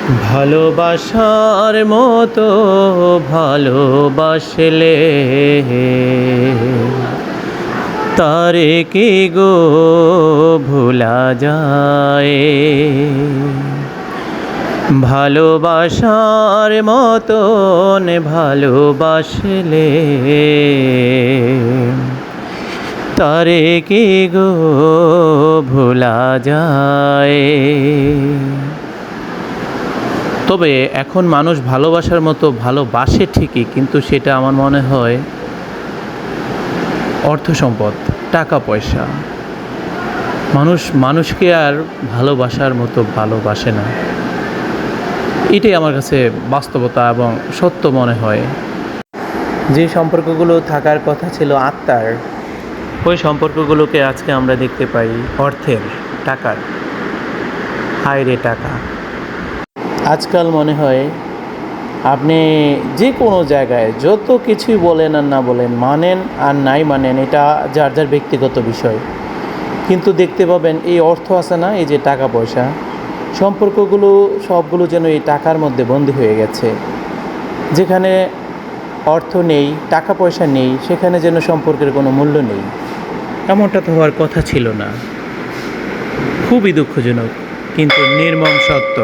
ভালোবাসার মতো ভালোবাসলে তারে কি গো ভোলা যায়। ভালোবাসার মতন ভালোবাসলে তারে কি গো ভোলা যায়। তবে এখন মানুষ ভালোবাসার মতো ভালোবাসে ঠিকই, কিন্তু সেটা আমার মনে হয় অর্থ সম্পদ, টাকা পয়সা। মানুষ মানুষকে আর ভালোবাসার মতো ভালোবাসে না। এটাই আমার কাছে বাস্তবতা এবং সত্য মনে হয়। যে সম্পর্কগুলো থাকার কথা ছিল আত্মার, ওই সম্পর্কগুলোকে আজকে আমরা দেখতে পাই অর্থের, টাকার। হায় রে টাকা! আজকাল মনে হয় আপনি যে কোনো জায়গায় যত কিছুই বলেন আর না বলেন, মানেন আর নাই মানেন, এটা যার যার ব্যক্তিগত বিষয়, কিন্তু দেখতে পাবেন এই অর্থ আছে না, এই যে টাকা পয়সা, সম্পর্কগুলো সবগুলো যেন এই টাকার মধ্যে বন্দী হয়ে গেছে। যেখানে অর্থ নেই, টাকা পয়সা নেই, সেখানে যেন সম্পর্কের কোনো মূল্য নেই। এমনটা তো হওয়ার কথা ছিল না। খুবই দুঃখজনক, কিন্তু নির্মম সত্য।